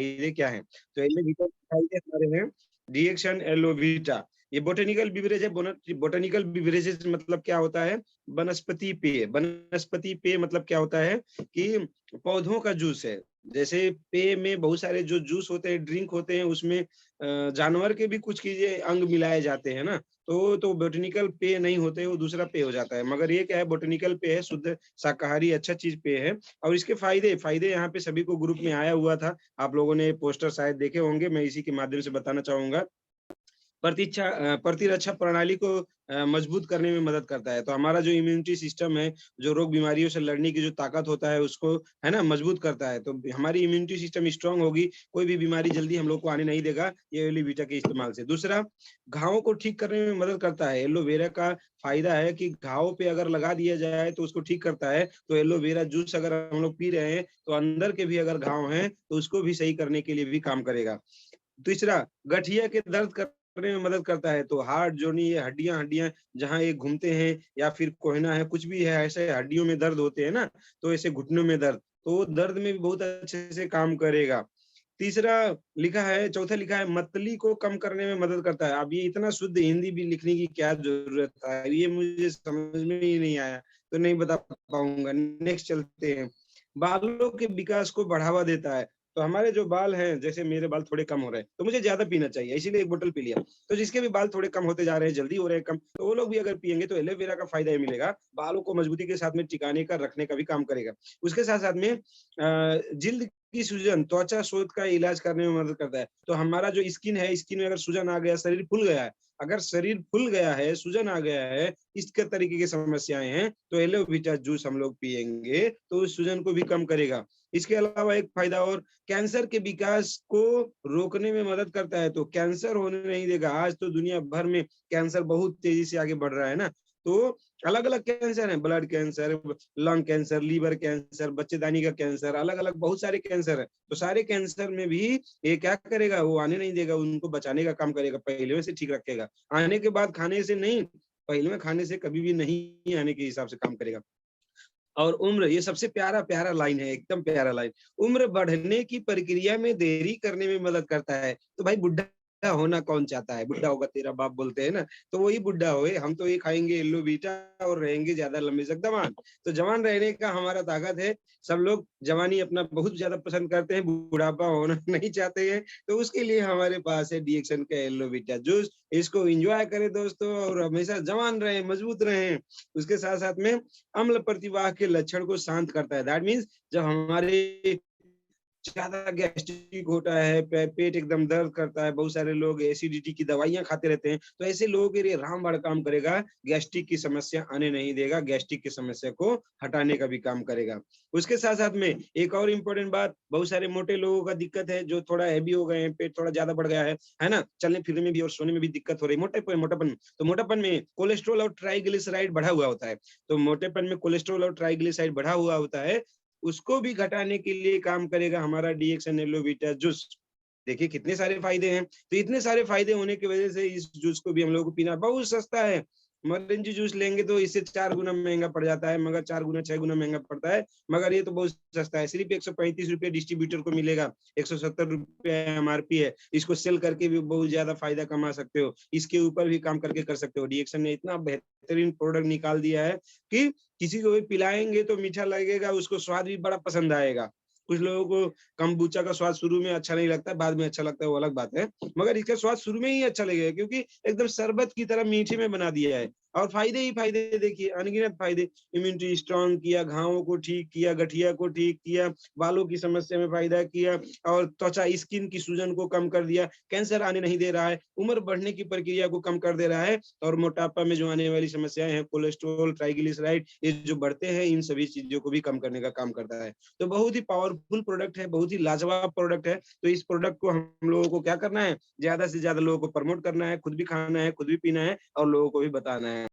फायदे क्या हैं? तो एलोवीटा के फायदे हमारे हैं रिएक्शन एलोवीटा, ये बोटेनिकल बिवरेज है। बोटेनिकल बिवरेजेस मतलब क्या होता है? वनस्पति पेय। वनस्पति पेय मतलब क्या होता है कि पौधों का जूस है। जैसे पेय में बहुत सारे जो जूस होते हैं, ड्रिंक होते हैं, उसमें जानवर के भी कुछ चीज़ें अंग मिलाए जाते हैं ना, तो बोटेनिकल पेय नहीं होते, वो दूसरा पेय हो जाता है। मगर ये क्या है, बोटेनिकल पेय है, शुद्ध शाकाहारी अच्छा चीज़ पेय है। और इसके फायदे यहाँ पे सभी को ग्रुप में आया हुआ था। आप लोगों ने पोस्टर शायद देखे होंगे, मैं इसी के माध्यम से बताना चाहूँगा। प्रतिरक्षा प्रणाली को मजबूत करने में मदद करता है। तो हमारा जो इम्यूनिटी सिस्टम है, जो रोग बीमारियों से लड़ने की जो ताकत होता है, उसको है ना मजबूत करता है। तो हमारी इम्यूनिटी सिस्टम स्ट्रॉन्ग होगी, कोई भी बीमारी जल्दी हम लोग को आने नहीं देगा ये एलोवीटा के इस्तेमाल से। दूसरा, घावों को ठीक करने में मदद करता है। एलोवेरा का फ़ायदा है कि घाव पे अगर लगा दिया जाए तो उसको ठीक करता है। तो एलोवेरा जूस अगर हम लोग पी रहे हैं, तो अंदर के भी अगर घाव हैं, तो उसको भी सही करने के लिए भी काम करेगा। तीसरा, गठिया के दर्द करने में मदद करता है। तो हार्ट जोड़नी, ये हड्डियाँ-हड्डियाँ जहाँ ये घूमते हैं या फिर कोहना है, कुछ भी है ऐसे हड्डियों में दर्द होते हैं ना, तो ऐसे घुटनों में दर्द, तो वो दर्द में भी बहुत अच्छे से काम करेगा। तीसरा चौथा लिखा है मतली को कम करने में मदद करता है। अब ये इतना शुद्ध हिंदी भी लिखने की क्या ज़रूरत है? ये मुझे समझ में ही नहीं आया, तो नहीं बता पाऊँगा। नेक्स्ट चलते हैं। बालों के विकास को बढ़ावा देता है। तो हमारे जो बाल हैं, जैसे मेरे बाल थोड़े कम हो रहे हैं, तो मुझे ज़्यादा पीना चाहिए, इसीलिए 1 बोतल पी लिया। तो जिसके भी बाल थोड़े कम होते जा रहे हैं, जल्दी हो रहे हैं कम, तो वो लोग भी अगर पिएँगे तो एलोवेरा का फ़ायदा ये मिलेगा, बालों को मजबूती के साथ में टिकाने का, रखने का भी काम करेगा। उसके साथ-साथ में जिल्द की सूजन, त्वचा शोथ का इलाज करने में मदद करता है। तो हमारा जो स्किन है, स्किन में अगर सूजन आ गया, शरीर फूल गया है, अगर शरीर फूल गया है, सूजन आ गया है, इस तरीके की समस्याएँ हैं, तो एलोवीटा जूस हम लोग पिएँगे, तो उस सूजन को भी कम करेगा। इसके अलावा एक फ़ायदा और, कैंसर के विकास को रोकने में मदद करता है, तो कैंसर होने नहीं देगा। आज तो दुनिया भर में कैंसर बहुत तेज़ी से आगे बढ़ रहा है ना, तो अलग-अलग कैंसर हैं, blood cancer, lung cancer, liver cancer, बच्चेदानी का कैंसर, अलग-अलग बहुत सारे कैंसर हैं। तो सारे कैंसर में भी ये क्या करेगा, वो आने नहीं देगा, उनको बचाने का काम करेगा, पहले में से ठीक रखेगा। आने के बाद खाने से नहीं, पहले में खाने से कभी भी नहीं आने के हिसाब से काम करेगा। और उम्र, ये सबसे प्यारा लाइन है, एकदम प्यारा लाइन। उम्र बढ़ने की प्रक्रिया में देरी करने में मदद करता है। तो भाई बुड्ढा होना कौन चाहता है? बुड्ढा होगा तेरा बाप बोलते हैं ना, तो वही बुड्ढा होए, हम तो ये खाएँगे एलोवीटा और रहेंगे ज़्यादा लंबे तक जवान। तो जवान रहने का हमारा ताकत है, सब लोग जवानी अपना बहुत ज़्यादा पसंद करते हैं, बुढ़ापा होना नहीं चाहते हैं, तो उसके लिए हमारे पास है डिएक्शन का एलोवीटा जूस। इसको एन्जॉय करें दोस्तों और हमेशा जवान रहें, मजबूत रहें। उसके साथ-साथ में अम्ल प्रतिवाह के लक्षण को शांत करता है। दैट मीन्स जब हमारे ज़्यादा गैस्ट्रिक होता है, पेट एकदम दर्द करता है, बहुत सारे लोग एसिडिटी की दवाइयाँ खाते रहते हैं, तो ऐसे लोगों के लिए रामबाण काम करेगा, गैस्ट्रिक की समस्या आने नहीं देगा, गैस्ट्रिक की समस्या को हटाने का भी काम करेगा। उसके साथ-साथ में एक और इम्पोर्टेंट बात, बहुत सारे मोटे लोगों का दिक्कत है, जो थोड़ा हेवी हो गए हैं, पेट थोड़ा ज़्यादा बढ़ गया है ना? चलने-फिरने में भी और सोने में भी दिक्कत हो रही है, मोटापन, तो मोटापन में कोलेस्ट्रॉल और ट्राइग्लिसराइड बढ़ा हुआ होता है। तो मोटेपन में कोलेस्ट्रॉल और ट्राइग्लिसराइड बढ़ा हुआ होता है, उसको भी घटाने के लिए काम करेगा हमारा डीएक्सन एलोवीटा जूस। देखिए कितने सारे फ़ायदे हैं। तो इतने सारे फ़ायदे होने की वज़ह से इस जूस को भी हम लोगों को पीना बहुत सस्ता है। मर्रेंजी जूस लेंगे तो इससे 4 गुना महँगा पड़ जाता है, मगर 4 गुना 6 गुना महँगा पड़ता है, मगर ये तो बहुत सस्ता है। सिर्फ़ ₹135 डिस्ट्रीब्यूटर को मिलेगा, ₹170 एमआरपी है। इसको सेल करके भी बहुत ज़्यादा फ़ायदा कमा सकते हो। इसके ऊपर भी काम करके कर सकते हो। डीएक्सन ने इतना बेहतरीन प्रोडक्ट निकाल दिया है कि किसी को भी पिलाएँगे तो मीठा लगेगा, उसको स्वाद भी बड़ा पसंद आएगा। कुछ लोगों को kombucha का स्वाद शुरू में अच्छा नहीं लगता, बाद में अच्छा लगता है, वो अलग बात है। मगर इसका स्वाद शुरू में ही अच्छा लगेगा क्योंकि एकदम शरबत की तरह मीठे में बना दिया है। और फ़ायदे ही फ़ायदे देखिए, अनगिनत फ़ायदे, इम्यूनिटी स्ट्रॉन्ग किया, घावों को ठीक किया, गठिया को ठीक किया, बालों की समस्या में फ़ायदा किया और त्वचा स्किन की सूजन को कम कर दिया, कैंसर आने नहीं दे रहा है, उम्र बढ़ने की प्रक्रिया को कम कर दे रहा है और मोटापा में जो आने वाली समस्याएँ हैं, कोलेस्ट्रॉल, ट्राइग्लिसराइड, ये जो बढ़ते हैं, इन सभी चीज़ों को भी कम करने का काम करता है। तो बहुत ही पावरफुल प्रोडक्ट है, बहुत ही लाजवाब प्रोडक्ट है। तो इस प्रोडक्ट को हम लोगों को क्या करना है, ज़्यादा से ज़्यादा लोगों को प्रमोट करना है, खुद भी खाना है, खुद भी पीना है और लोगों को भी बताना है।